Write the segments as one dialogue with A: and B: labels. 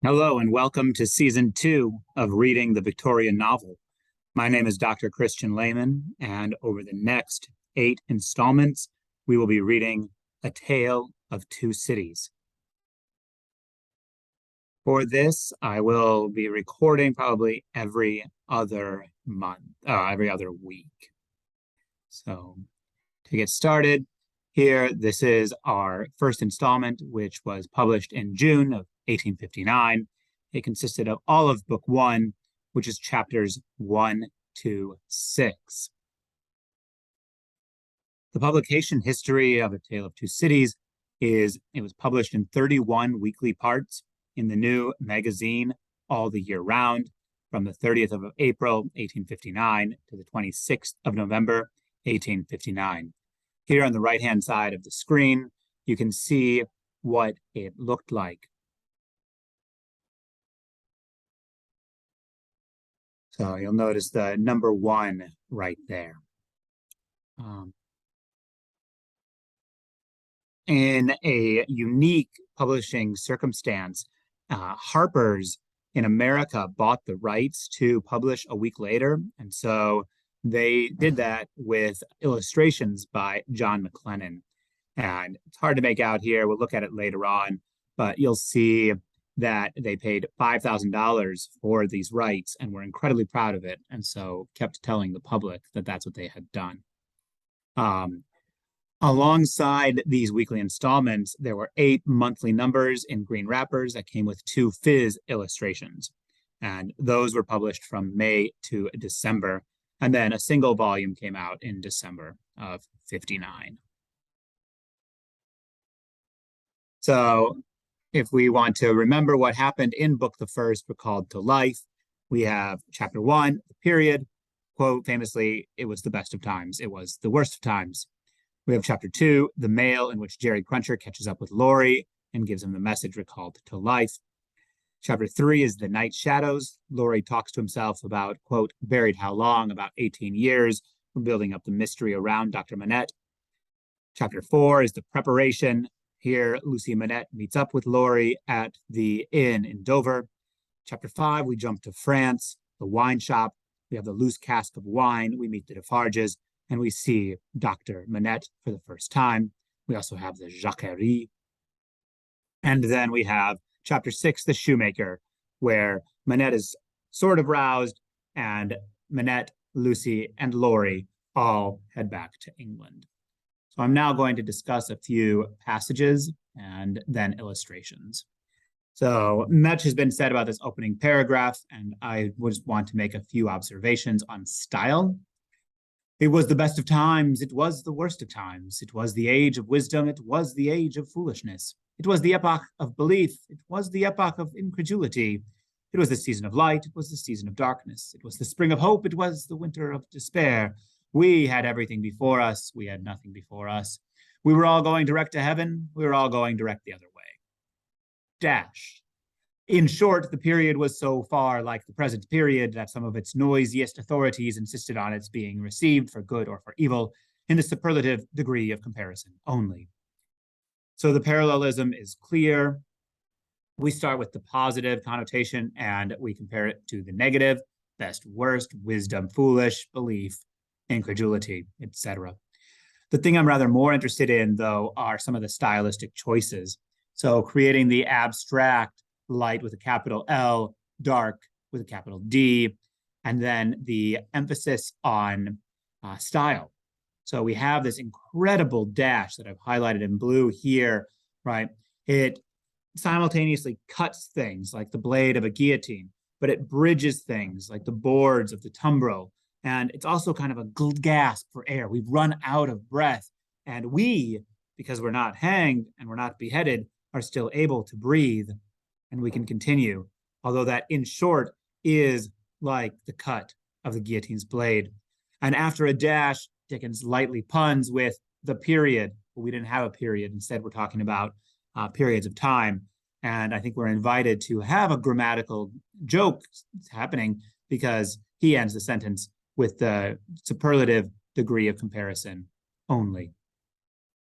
A: Hello and welcome to Season 2 of Reading the Victorian Novel. My name is Dr. Christian Lehman, and over the next 8 installments, we will be reading A Tale of Two Cities. For this, I will be recording probably every other week. So to get started here, this is our first installment, which was published in June of 1859. It consisted of all of Book 1, which is chapters 1 to 6. The publication history of A Tale of Two Cities is it was published in 31 weekly parts in the new magazine all the year round from the 30th of April, 1859 to the 26th of November, 1859. Here on the right-hand side of the screen, you can see what it looked like. So you'll notice the number 1 right there. In a unique publishing circumstance, Harper's in America bought the rights to publish a week later. And so they did that with illustrations by John McLenan. And it's hard to make out here. We'll look at it later on, but you'll see that they paid $5,000 for these rights and were incredibly proud of it. And so kept telling the public that that's what they had done. Alongside these weekly installments, there were 8 monthly numbers in green wrappers that came with 2 Phiz illustrations. And those were published from May to December. And then a single volume came out in December of 59. So if we want to remember what happened in book the first, recalled to life, we have chapter 1, the period. Quote, famously, it was the best of times. It was the worst of times. We have chapter 2, the mail, in which Jerry Cruncher catches up with Laurie and gives him the message recalled to life. Chapter 3 is the night shadows. Laurie talks to himself about, quote, buried how long? About 18 years. We're building up the mystery around Dr. Manette. Chapter 4 is the preparation. Here, Lucy Manette meets up with Laurie at the inn in Dover. Chapter 5, we jump to France, the wine shop. We have the loose cask of wine. We meet the Defarges, and we see Dr. Manette for the first time. We also have the Jacquerie. And then we have chapter 6, the shoemaker, where Manette is sort of roused, and Manette, Lucy, and Laurie all head back to England. So I'm now going to discuss a few passages and then illustrations. So much has been said about this opening paragraph, and I just want to make a few observations on style. It was the best of times, it was the worst of times. It was the age of wisdom, it was the age of foolishness. It was the epoch of belief, it was the epoch of incredulity. It was the season of light, it was the season of darkness. It was the spring of hope, it was the winter of despair. We had everything before us, we had nothing before us. We were all going direct to heaven, we were all going direct the other way. Dash. In short, the period was so far like the present period that some of its noisiest authorities insisted on its being received for good or for evil in the superlative degree of comparison only. So the parallelism is clear. We start with the positive connotation and we compare it to the negative: best, worst, wisdom, foolish, belief, incredulity, etc. The thing I'm rather more interested in, though, are some of the stylistic choices. So creating the abstract, light with a capital L, dark with a capital D, and then the emphasis on style. So we have this incredible dash that I've highlighted in blue here, right? It simultaneously cuts things like the blade of a guillotine, but it bridges things like the boards of the tumbril. And it's also kind of a gasp for air. We've run out of breath. And we, because we're not hanged and we're not beheaded, are still able to breathe. And we can continue, although that, in short, is like the cut of the guillotine's blade. And after a dash, Dickens lightly puns with the period. But we didn't have a period. Instead, we're talking about periods of time. And I think we're invited to have a grammatical joke happening because he ends the sentence with the superlative degree of comparison only,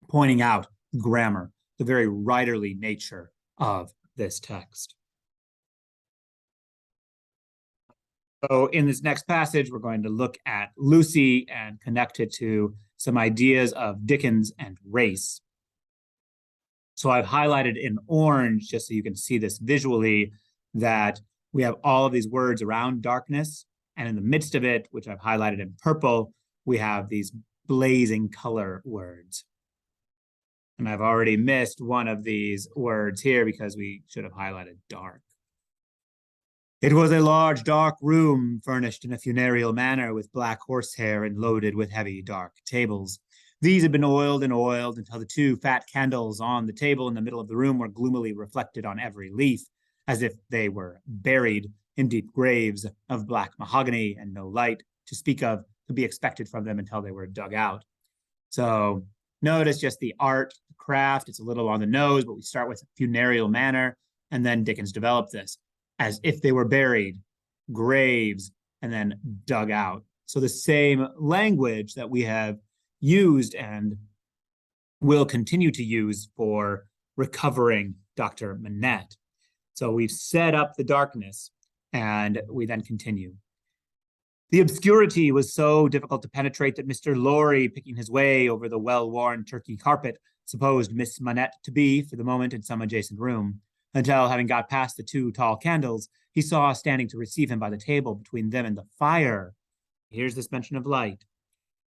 A: pointing out grammar, the very writerly nature of this text. So in this next passage, we're going to look at Lucy and connect it to some ideas of Dickens and race. So I've highlighted in orange, just so you can see this visually, that we have all of these words around darkness. And in the midst of it, which I've highlighted in purple, we have these blazing color words. And I've already missed one of these words here because we should have highlighted dark. It was a large, dark room furnished in a funereal manner with black horsehair and loaded with heavy, dark tables. These had been oiled and oiled until the two fat candles on the table in the middle of the room were gloomily reflected on every leaf, as if they were buried in deep graves of black mahogany and no light to speak of could be expected from them until they were dug out. So notice just the art, the craft, it's a little on the nose, but we start with a funereal manner, and then Dickens developed this as if they were buried, graves, and then dug out. So the same language that we have used and will continue to use for recovering Dr. Manette. So we've set up the darkness, and we then continue. The obscurity was so difficult to penetrate that Mr. Lorry, picking his way over the well-worn Turkey carpet, supposed Miss Manette to be, for the moment, in some adjacent room, until, having got past the two tall candles, he saw standing to receive him by the table between them and the fire. Here's this mention of light.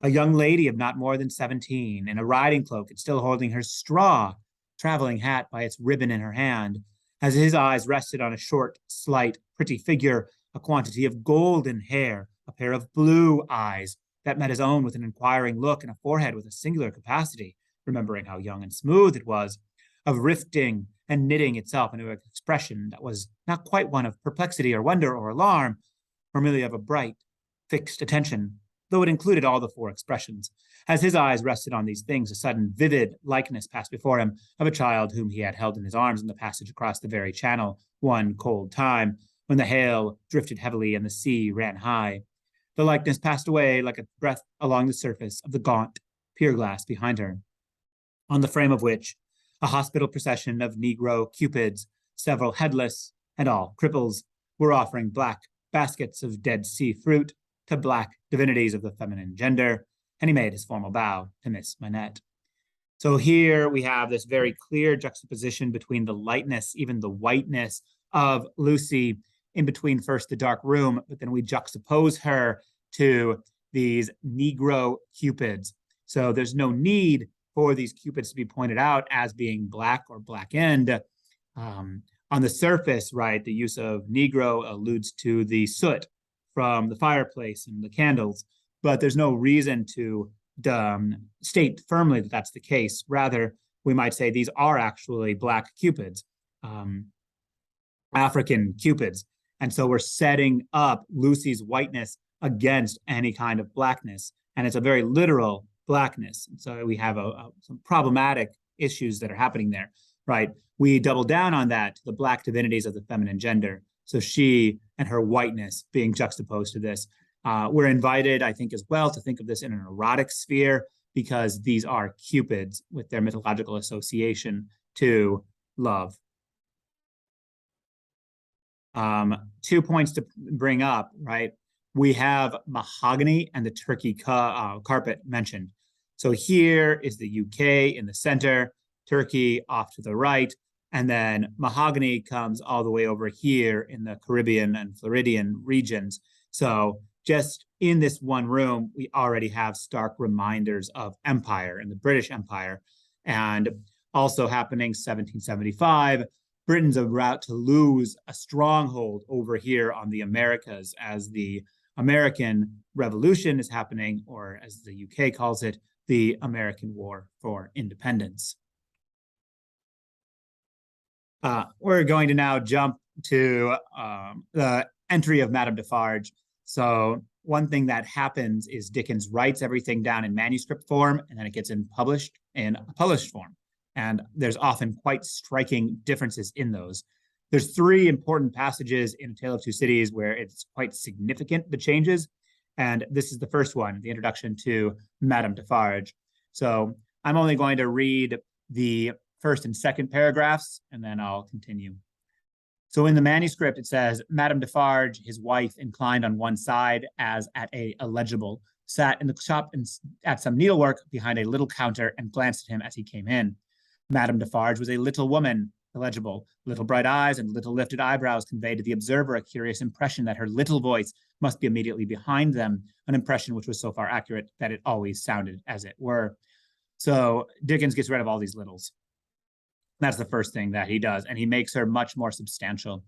A: A young lady of not more than 17, in a riding cloak and still holding her straw traveling hat by its ribbon in her hand, as his eyes rested on a short, slight, pretty figure, a quantity of golden hair, a pair of blue eyes that met his own with an inquiring look, and a forehead with a singular capacity, remembering how young and smooth it was, of rifting and knitting itself into an expression that was not quite one of perplexity or wonder or alarm, or merely of a bright, fixed attention, though it included all the four expressions. As his eyes rested on these things, a sudden vivid likeness passed before him of a child whom he had held in his arms in the passage across the very channel one cold time, when the hail drifted heavily and the sea ran high. The likeness passed away like a breath along the surface of the gaunt pier glass behind her, on the frame of which a hospital procession of Negro cupids, several headless and all cripples, were offering black baskets of Dead Sea fruit to black divinities of the feminine gender, and he made his formal bow to Miss Manette. So here we have this very clear juxtaposition between the lightness, even the whiteness of Lucy, in between first the dark room, but then we juxtapose her to these Negro cupids. So there's no need for these cupids to be pointed out as being black or blackened. On the surface, right, the use of Negro alludes to the soot from the fireplace and the candles, but there's no reason to state firmly that that's the case. Rather, we might say these are actually black cupids, African cupids. And so we're setting up Lucy's whiteness against any kind of blackness. And it's a very literal blackness. And so we have some problematic issues that are happening there, right? We double down on that, the black divinities of the feminine gender. So she and her whiteness being juxtaposed to this. We're invited, I think, as well to think of this in an erotic sphere, because these are cupids with their mythological association to love. 2 points to bring up, right? We have mahogany and the Turkey carpet mentioned. So here is the UK in the center, Turkey off to the right, and then mahogany comes all the way over here in the Caribbean and Floridian regions. So just in this one room, we already have stark reminders of empire and the British Empire. And also happening 1775, Britain's about to lose a stronghold over here on the Americas as the American Revolution is happening, or as the UK calls it, the American War for Independence. We're going to now jump to the entry of Madame Defarge. So one thing that happens is Dickens writes everything down in manuscript form, and then it gets published in published form. And there's often quite striking differences in those. There's three important passages in A Tale of Two Cities where it's quite significant, the changes. And this is the first one, the introduction to Madame Defarge. So I'm only going to read the first and second paragraphs, and then I'll continue. So in the manuscript, it says, Madame Defarge, his wife, inclined on one side as at a illegible, sat in the shop at some needlework behind a little counter and glanced at him as he came in. Madame Defarge was a little woman, illegible. Little bright eyes and little lifted eyebrows conveyed to the observer a curious impression that her little voice must be immediately behind them, an impression which was so far accurate that it always sounded as it were. So Dickens gets rid of all these littles. That's the first thing that he does, and he makes her much more substantial.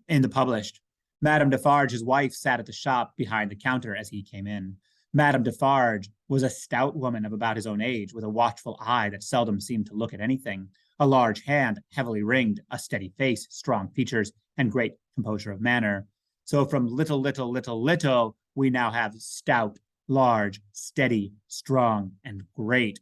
A: In the published, Madame Defarge, his wife, sat at the shop behind the counter as he came in. Madame Defarge was a stout woman of about his own age, with a watchful eye that seldom seemed to look at anything, a large hand, heavily ringed, a steady face, strong features, and great composure of manner. So from little, we now have stout, large, steady, strong, and great.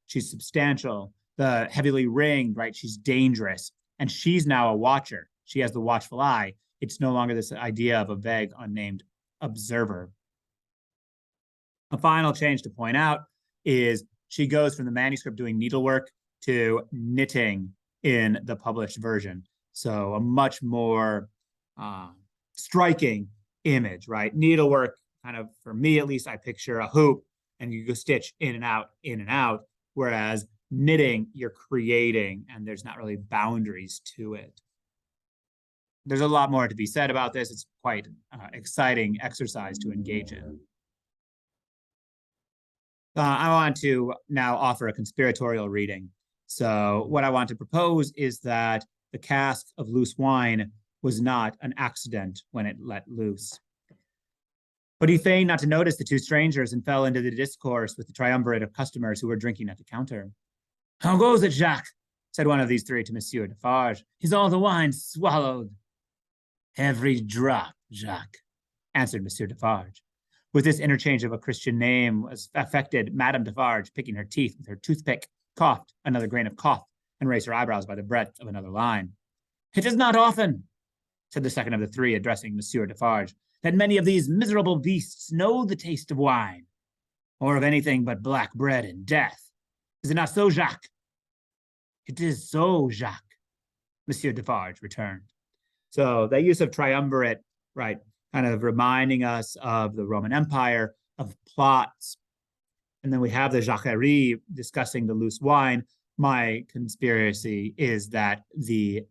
A: She's substantial, the heavily ringed, right? She's dangerous. And she's now a watcher. She has the watchful eye. It's no longer this idea of a vague, unnamed observer. A final change to point out is she goes from the manuscript doing needlework to knitting in the published version. So a much more striking image, right? Needlework, kind of, for me at least, I picture a hoop and you go stitch in and out, whereas knitting, you're creating and there's not really boundaries to it. There's a lot more to be said about this. It's quite exciting exercise to engage in. I want to now offer a conspiratorial reading. So what I want to propose is that the cask of loose wine was not an accident when it let loose. But he feigned not to notice the two strangers and fell into the discourse with the triumvirate of customers who were drinking at the counter. "How goes it, Jacques?" said one of these three to Monsieur Defarge. "Is all the wine swallowed?" "Every drop, Jacques," answered Monsieur Defarge. With this interchange of a Christian name was affected Madame Defarge, picking her teeth with her toothpick, coughed another grain of cough, and raised her eyebrows by the breadth of another line. "It is not often," said the second of the three, addressing Monsieur Defarge, "that many of these miserable beasts know the taste of wine, or of anything but black bread and death. Is it not so, Jacques?" "It is so, Jacques," Monsieur Defarge returned. So the use of triumvirate, right, kind of reminding us of the Roman Empire, of plots. And then we have the Jacquerie discussing the loose wine. My conspiracy is that the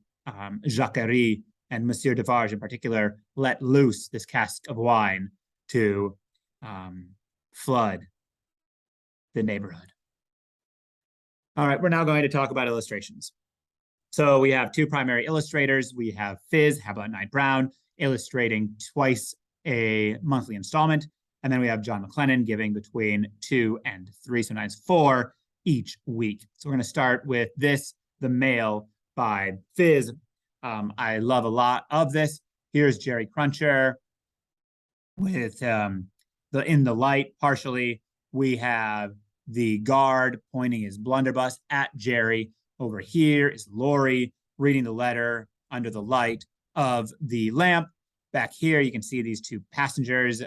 A: Jacquerie and Monsieur Defarge in particular let loose this cask of wine to flood the neighborhood. All right, we're now going to talk about illustrations. So we have two primary illustrators. We have Phiz, Habla Knight Brown, illustrating twice a monthly installment. And then we have John McLenan giving between 2 and 3, sometimes 4 each week. So we're going to start with this, The Mail by Phiz. I love a lot of this. Here's Jerry Cruncher with In the Light, partially. We have the guard pointing his blunderbuss at Jerry. Over here is Laurie reading the letter under the light of the lamp. Back here, you can see these two passengers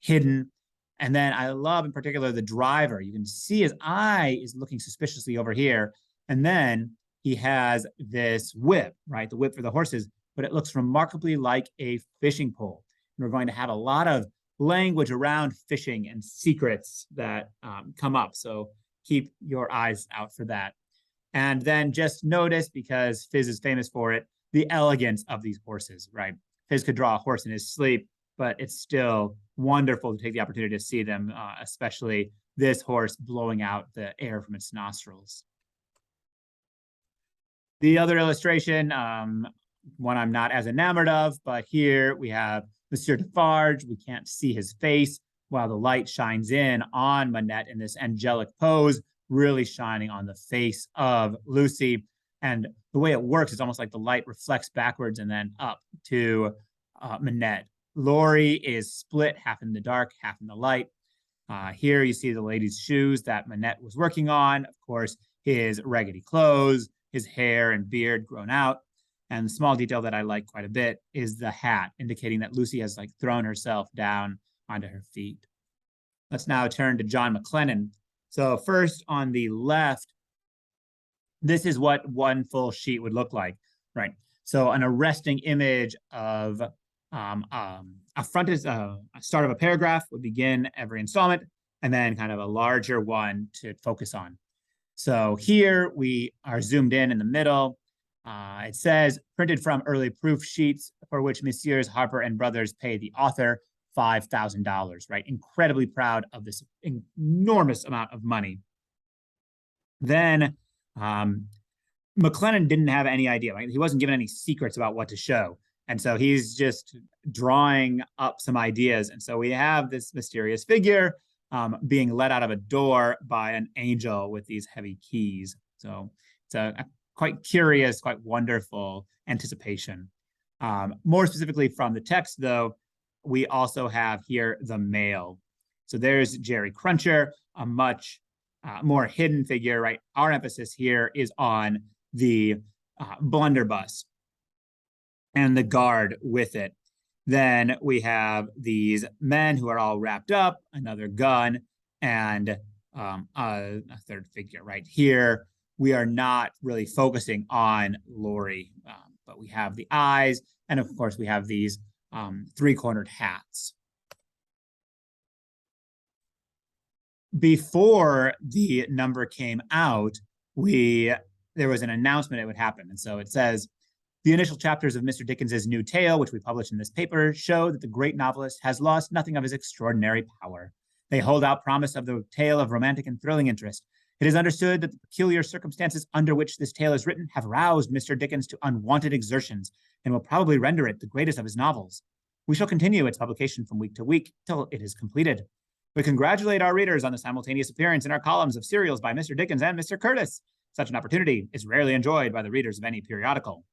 A: hidden. And then I love in particular the driver. You can see his eye is looking suspiciously over here. And then he has this whip, right? The whip for the horses, but it looks remarkably like a fishing pole. And we're going to have a lot of language around fishing and secrets that come up. So keep your eyes out for that. And then just notice, because Phiz is famous for it, the elegance of these horses, right? Phiz could draw a horse in his sleep, but it's still wonderful to take the opportunity to see them, especially this horse blowing out the air from its nostrils. The other illustration, one I'm not as enamored of, but here we have Monsieur Defarge. We can't see his face while the light shines in on Manette in this angelic pose, really shining on the face of Lucy. And the way it works is almost like the light reflects backwards and then up to Manette. Laurie is split, half in the dark, half in the light. Here you see the lady's shoes that Manette was working on. Of course, his raggedy clothes, his hair and beard grown out. And the small detail that I like quite a bit is the hat, indicating that Lucy has like thrown herself down onto her feet. Let's now turn to John McLenan. So first on the left, this is what one full sheet would look like, right? So an arresting image of a frontage, a start of a paragraph would begin every installment, and then kind of a larger one to focus on. So here we are zoomed in the middle. It says, printed from early proof sheets for which Messrs. Harper and Brothers pay the author $5,000, right? Incredibly proud of this enormous amount of money. Then McLenan didn't have any idea. Right? He wasn't given any secrets about what to show. And so he's just drawing up some ideas. And so we have this mysterious figure being led out of a door by an angel with these heavy keys. So it's a quite curious, quite wonderful anticipation. More specifically from the text, though, we also have here the male. So there's Jerry Cruncher, a much more hidden figure, right? Our emphasis here is on the blunderbuss and the guard with it. Then we have these men who are all wrapped up, another gun, and a third figure right here. We are not really focusing on Laurie, but we have the eyes, and of course we have these three-cornered hats. Before the number came out, there was an announcement it would happen. And so it says, the initial chapters of Mr. Dickens's new tale, which we published in this paper, show that the great novelist has lost nothing of his extraordinary power. They hold out promise of the tale of romantic and thrilling interest. It is understood that the peculiar circumstances under which this tale is written have roused Mr. Dickens to unwonted exertions and will probably render it the greatest of his novels. We shall continue its publication from week to week till it is completed. We congratulate our readers on the simultaneous appearance in our columns of serials by Mr. Dickens and Mr. Curtis. Such an opportunity is rarely enjoyed by the readers of any periodical.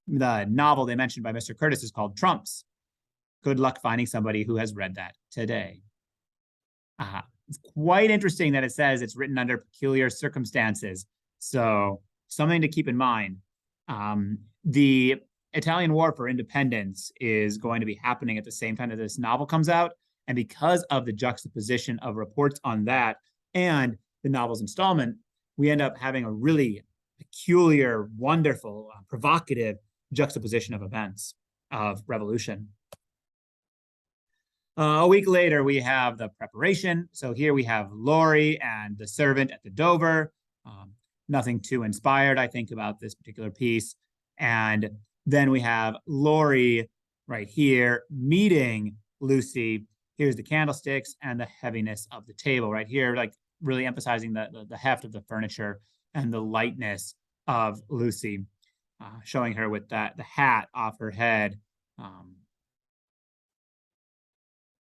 A: The novel they mentioned by Mr. Curtis is called Trumps. Good luck finding somebody who has read that today. It's quite interesting that it says it's written under peculiar circumstances. So something to keep in mind. The Italian War for Independence is going to be happening at the same time that this novel comes out. And because of the juxtaposition of reports on that and the novel's installment, we end up having a really peculiar, wonderful, provocative juxtaposition of events of revolution. A week later, we have the preparation. So here we have Laurie and the servant at the Dover. Nothing too inspired, I think, about this particular piece. And then we have Laurie right here meeting Lucy. Here's the candlesticks and the heaviness of the table right here, like really emphasizing the heft of the furniture and the lightness of Lucy, showing her with the hat off her head.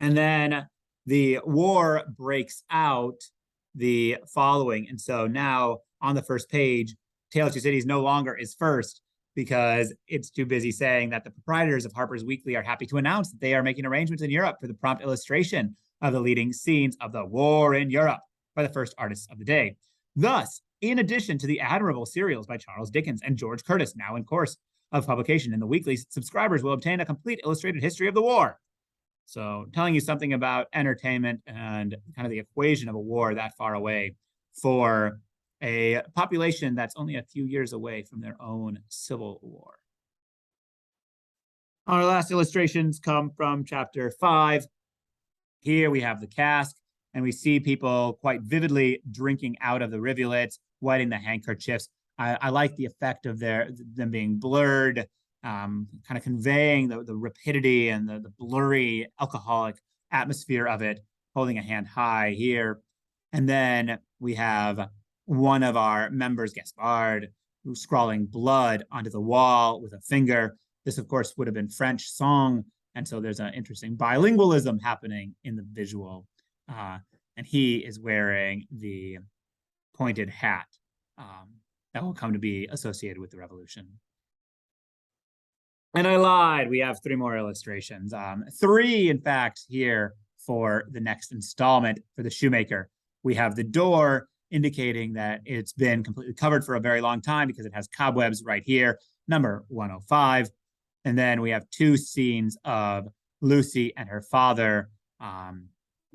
A: And then the war breaks out the following. And so now on the first page, Tale of Two Cities no longer is first because it's too busy saying that the proprietors of Harper's Weekly are happy to announce that they are making arrangements in Europe for the prompt illustration of the leading scenes of the war in Europe by the first artists of the day. Thus, in addition to the admirable serials by Charles Dickens and George Curtis, now in course of publication in the weekly, subscribers will obtain a complete illustrated history of the war. So telling you something about entertainment and kind of the equation of a war that far away for a population that's only a few years away from their own civil war. Our last illustrations come from chapter 5. Here we have the cask, and we see people quite vividly drinking out of the rivulets, wetting the handkerchiefs. I like the effect of them being blurred, kind of conveying the rapidity and the blurry alcoholic atmosphere of it, holding a hand high here. And then we have one of our members, Gaspard, who's scrawling blood onto the wall with a finger. This, of course, would have been French song. And so there's an interesting bilingualism happening in the visual. And he is wearing the pointed hat that will come to be associated with the revolution. And I lied. We have 3 more illustrations. 3, in fact, here for the next installment for the shoemaker. We have the door indicating that it's been completely covered for a very long time because it has cobwebs right here, number 105. And then we have 2 scenes of Lucy and her father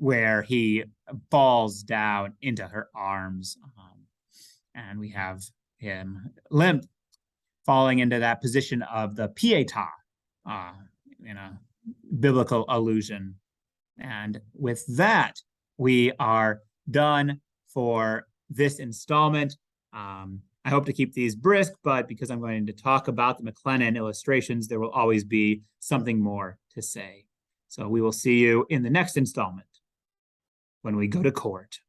A: where he falls down into her arms. And we have him limp, falling into that position of the pietà in a biblical allusion. And with that, we are done for this installment. I hope to keep these brisk, but because I'm going to talk about the McLenan illustrations, there will always be something more to say. So we will see you in the next installment when we go to court.